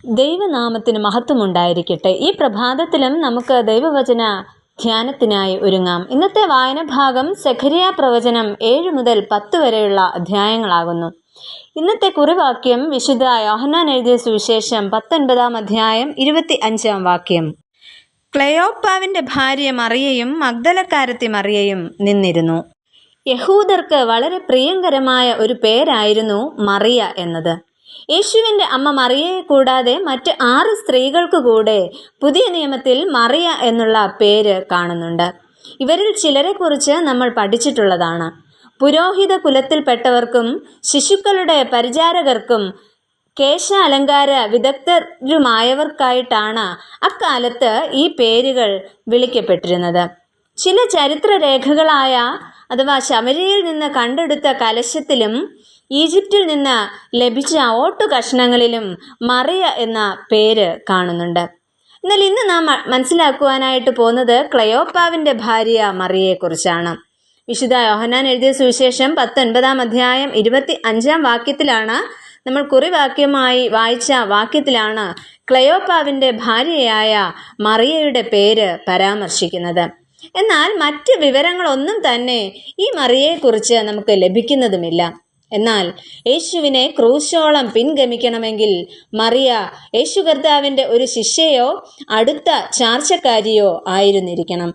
ദൈവനാമത്തിന് മഹത്വമുണ്ടായിരിക്കട്ടെ. ഈ പ്രഭാതത്തിലും നമുക്ക് ദൈവവചന ധ്യാനത്തിനായി ഒരുങ്ങാം. ഇന്നത്തെ വായന ഭാഗം സെഖരിയ പ്രവചനം 7 മുതൽ 10 വരെയുള്ള അധ്യായങ്ങളാകുന്നു. ഇന്നത്തെ കുറിവാക്യം വിശുദ്ധ യോഹന്നാൻ എഴുതിയ സുവിശേഷം 19-ാം അധ്യായം 25-ാം വാക്യം. ക്ലെയോപ്പാവിന്റെ ഭാര്യ മറിയയും മഗ്ദലക്കാരത്തി മറിയയും നിന്നിരുന്നു. യഹൂദർക്ക് വളരെ പ്രിയങ്കരമായ ഒരു പേരായിരുന്നു മറിയ എന്നത്. യേശുവിന്റെ അമ്മ മറിയയെ കൂടാതെ മറ്റ് 6 സ്ത്രീകൾക്ക് കൂടെ പുതിയ നിയമത്തിൽ മറിയ എന്നുള്ള പേര് കാണുന്നുണ്ട്. ഇവരിൽ ചിലരെ കുറിച്ച് നമ്മൾ പഠിച്ചിട്ടുള്ളതാണ്. പുരോഹിത കുലത്തിൽപ്പെട്ടവർക്കും ശിശുക്കളുടെ പരിചാരകർക്കും കേശ അലങ്കാര വിദഗ്ധരുമായവർക്കായിട്ടാണ് അക്കാലത്ത് ഈ പേരുകൾ വിളിക്കപ്പെട്ടിരുന്നത്. ചില ചരിത്രരേഖകളായ അഥവാ ശമരിയയിൽ നിന്ന് കണ്ടെടുത്ത കലശത്തിലും ഈജിപ്തിൽ നിന്ന് ലഭിച്ച ഓട്ടുകഷ്ണങ്ങളിലും മറിയ എന്ന പേര് കാണുന്നുണ്ട്. എന്നാൽ ഇന്ന് നാം മനസ്സിലാക്കുവാനായിട്ട് പോകുന്നത് ക്ലെയോപ്പാവിന്റെ ഭാര്യ മറിയയെക്കുറിച്ചാണ്. വിശുദ്ധ യോഹന്നാൻ എഴുതിയ സുവിശേഷം 19-ാം അധ്യായം 25-ാം വാക്യത്തിലാണ്, നമ്മൾ കുറിവാക്യമായി വായിച്ച വാക്യത്തിലാണ് ക്ലെയോപ്പാവിന്റെ ഭാര്യയായ മറിയയുടെ പേര് പരാമർശിക്കുന്നത്. എന്നാൽ മറ്റ് വിവരങ്ങളൊന്നും തന്നെ ഈ മറിയയെക്കുറിച്ച് നമുക്ക് ലഭിക്കുന്നതുമില്ല. എന്നാൽ യേശുവിനെ ക്രൂശോളം പിൻഗമിക്കണമെങ്കിൽ മറിയ യേശു കർത്താവിൻ്റെ ഒരു ശിഷ്യയോ അടുത്ത ചാർച്ചക്കാരിയോ ആയിരുന്നിരിക്കണം.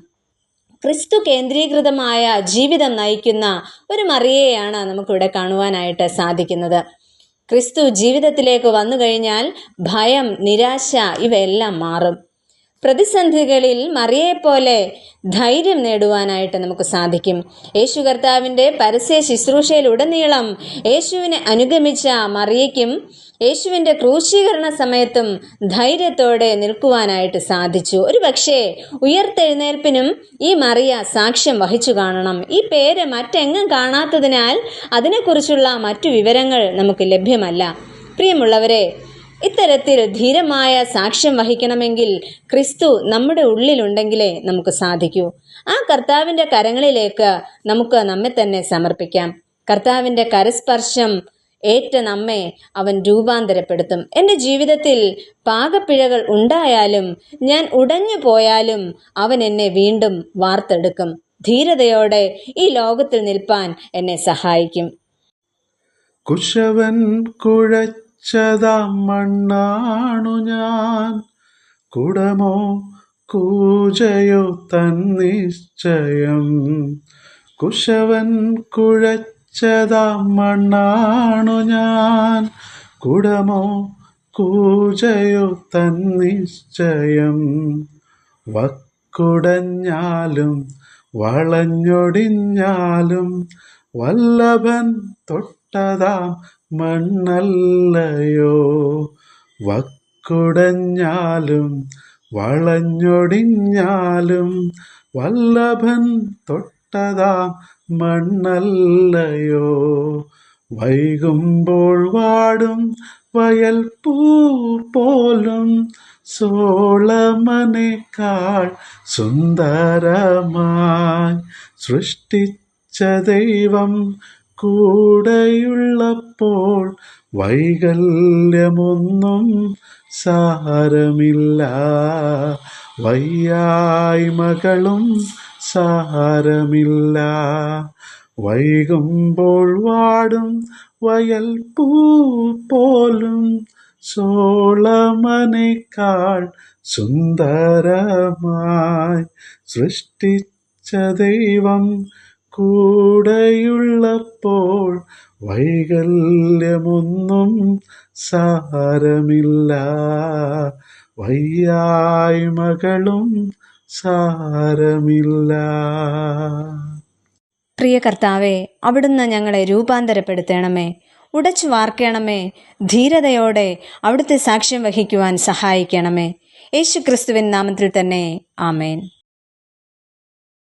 ക്രിസ്തു കേന്ദ്രീകൃതമായ ജീവിതം നയിക്കുന്ന ഒരു മറിയയെയാണ് നമുക്കിവിടെ കാണുവാനായിട്ട് സാധിക്കുന്നത്. ക്രിസ്തു ജീവിതത്തിലേക്ക് വന്നു കഴിഞ്ഞാൽ ഭയം, നിരാശ ഇവയെല്ലാം മാറും. പ്രതിസന്ധികളിൽ മറിയയെപ്പോലെ ധൈര്യം നേടുവാനായിട്ട് നമുക്ക് സാധിക്കും. യേശു കർത്താവിൻ്റെ പരസ്യ ശുശ്രൂഷയിലുടനീളം യേശുവിനെ അനുഗമിച്ച മറിയയ്ക്കും യേശുവിൻ്റെ ക്രൂശീകരണ സമയത്തും ധൈര്യത്തോടെ നിൽക്കുവാനായിട്ട് സാധിച്ചു. ഒരു പക്ഷേ ഉയർത്തെഴുന്നേൽപ്പിനും ഈ മറിയ സാക്ഷ്യം വഹിച്ചു കാണണം. ഈ പേര് മറ്റെങ്ങും കാണാത്തതിനാൽ അതിനെക്കുറിച്ചുള്ള മറ്റു വിവരങ്ങൾ നമുക്ക് ലഭ്യമല്ല. പ്രിയമുള്ളവരെ, ഇത്തരത്തിൽ ധീരമായ സാക്ഷ്യം വഹിക്കണമെങ്കിൽ ക്രിസ്തു നമ്മുടെ ഉള്ളിലുണ്ടെങ്കിലേ നമുക്ക് സാധിക്കൂ. ആ കർത്താവിൻ്റെ കരങ്ങളിലേക്ക് നമുക്ക് നമ്മെ തന്നെ സമർപ്പിക്കാം. കർത്താവിൻ്റെ കരസ്പർശം ഏറ്റ നമ്മെ അവൻ രൂപാന്തരപ്പെടുത്തും. എൻ്റെ ജീവിതത്തിൽ പാകപ്പിഴകൾ ഉണ്ടായാലും ഞാൻ ഉടഞ്ഞു പോയാലും അവൻ എന്നെ വീണ്ടും വാർത്തെടുക്കും. ധീരതയോടെ ഈ ലോകത്തിൽ നിൽപ്പാൻ എന്നെ സഹായിക്കും. കുശവൻ കുഴച്ചതാം മണ്ണാണു ഞാൻ, കുടമോ കൂജയോ തന്നിശ്ചയം. കുശവൻ കുഴച്ചതാം മണ്ണാണു ഞാൻ, കുടമോ കൂജയോ തന്നിശ്ചയം. വക്കുടഞ്ഞാലും വളഞ്ഞൊടിഞ്ഞാലും വല്ലഭൻ തൊട്ടതാം മണ്ണല്ലയോ. വക്കുടഞ്ഞാലും വളഞ്ഞൊടിഞ്ഞാലും വല്ലഭൻ തൊട്ടതാം മണ്ണല്ലയോ. വൈകുമ്പോൾ വാടും വയൽ പൂ പോലും സോളമനേക്കാൾ സുന്ദരമായി സൃഷ്ടിച്ച ദൈവം കൂടെയുള്ളപ്പോൾ വൈകല്യമൊന്നും സാരമില്ല. വയ്യായ്മകളും സാരമില്ല. വൈകുമ്പോൾ വാടും വയൽ പൂ പോലും സോളമനേക്കാൾ സുന്ദരമായി സൃഷ്ടിച്ച ദൈവം കൂടെയുള്ളപ്പോൾ വൈകല്യമൊന്നും സാരമില്ല. വയ്യായ്മകളും സാരമില്ല. പ്രിയ കർത്താവേ, അവിടുന്ന് ഞങ്ങളെ രൂപാന്തരപ്പെടുത്തണമേ, ഉടച്ചു വാർക്കണമേ. ധീരതയോടെ അവിടുത്തെ സാക്ഷ്യം വഹിക്കുവാൻ സഹായിക്കണമേ. യേശു ക്രിസ്തുവിൻ നാമത്തിൽ തന്നെ ആമേൻ.